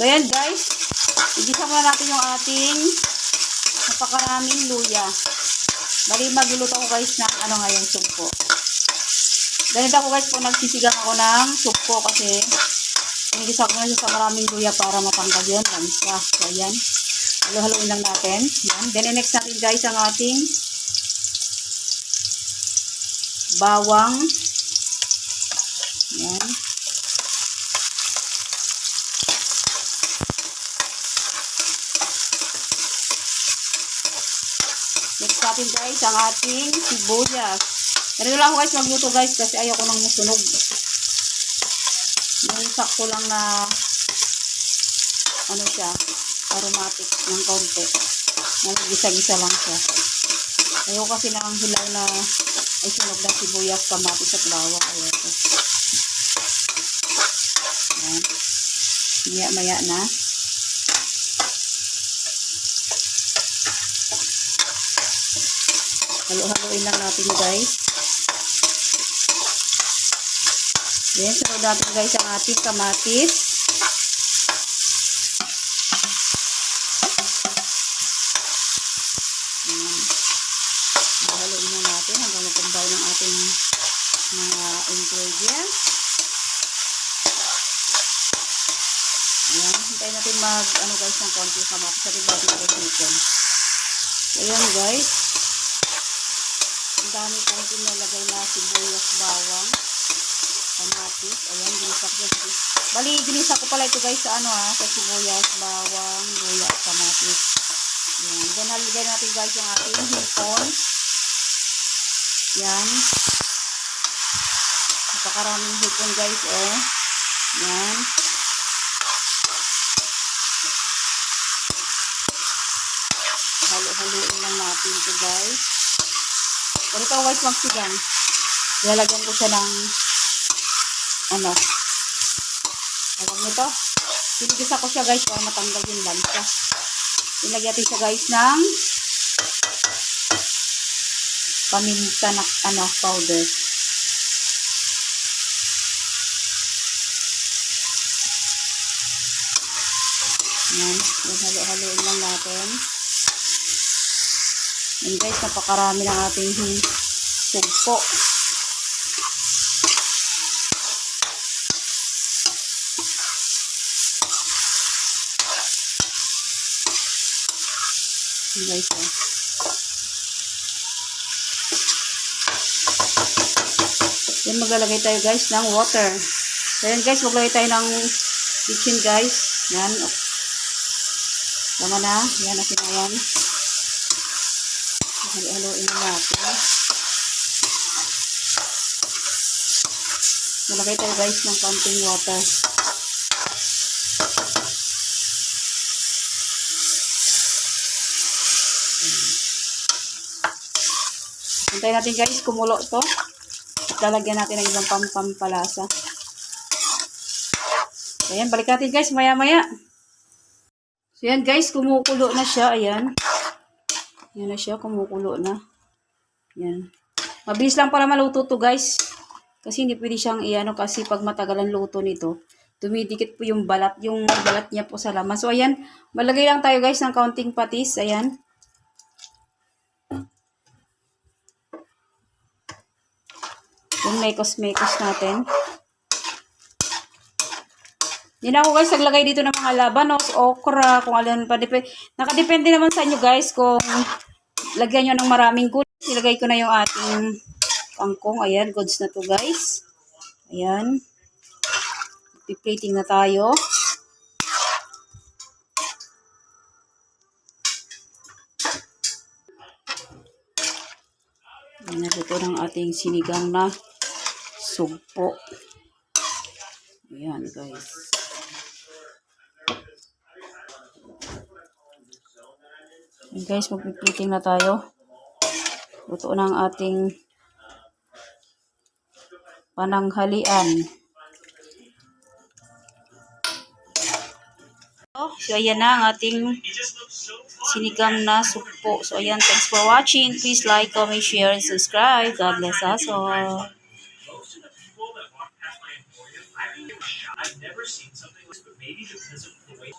So yan guys, igisa muna natin yung ating napakaraming luya. Bali magluluto ako guys ng ano ngayon, sugpo. Ganito ako guys po, nagsisigang ako ng sugpo kasi igisa ko na siya sa maraming luya para matanggal yun. Lansa. So yan, halo-haloin lang natin. Yan. Then next natin guys ang ating bawang. Yan. Next natin guys ang ating sibuyas. Ganito lang ako guys magluto guys kasi ayoko nang masunog. Yung sakto lang na ano siya, aromatic ng konti. Gisa-gisa lang siya. Ayoko kasi na ang hilaw na ay sunog ng sibuyas, kamatis at bawang. Ayoko. Ayan. Maya-maya na. Halo-haloin lang natin guys. Then, sunod natin guys ang ating kamatis. Haloin na natin hanggang matumbaw ng ating mga ingredients. Ayan, hintayin natin ano guys ng konti kamatis at iba natin bacon. Ayan guys. Ang dami kong pinalagay na sibuyas, bawang, kamatis. Ayan, ginisa ko. Bali, ginisa ko pala ito guys sa sa sibuyas, bawang, luya, kamatis. Ayan. Then, haligay natin guys yung ating hipon. Ayan. Napakaraming hipon guys, oh. Ayan. Halo-haloin lang natin ito guys. Ganito guys magsigang. Lalagyan ko siya ng tawag nito. Pinigisa ko siya guys para matanggal yung lansa. Ilagyan natin siya guys ng paminta na powder. Yan. Halo-haloin lang natin. And guys, napakarami ng ating sugpo. And guys, yan maglalagay tayo guys ng water. So yan guys, maglalagay tayo ng kitchen guys. Yan. Tama na. Yan, natin na yan. Halo-haloin na natin. Nalagay tayo guys ng konting water. Hintayin natin guys kumulo to. Lalagyan natin ng ibang pampalasa. So ayan, balik natin guys maya-maya. So yan guys, kumukulo na siya. Ayan. Yan na siya, kumukulo na. Yan. Mabilis lang para maluto to guys. Kasi hindi pwede siyang kasi pag matagal ang luto nito, dumidikit po yung balat niya po sa laman. So ayan, malagay lang tayo guys ng kaunting patis. Ayan. Yung mekos-mekos natin. Yan ako guys, naglagay dito ng mga labanos, okra, kung alin pa. Nakadepende naman sa inyo guys kung lagyan nyo ng maraming gulay. Nilagay ko na yung ating kangkong. Ayan, goods na to guys. Ayan. Piplating na tayo. Ayan, naluto ng ating sinigang na sugpo. Ayan guys. Ayan guys, magpiplating na tayo. Luto ng ating pananghalian. So, ayan na ang ating sinigang na sugpo. So, ayan. Thanks for watching. Please like, comment, share, and subscribe. God bless us all. I've never seen something like this, but maybe because of the way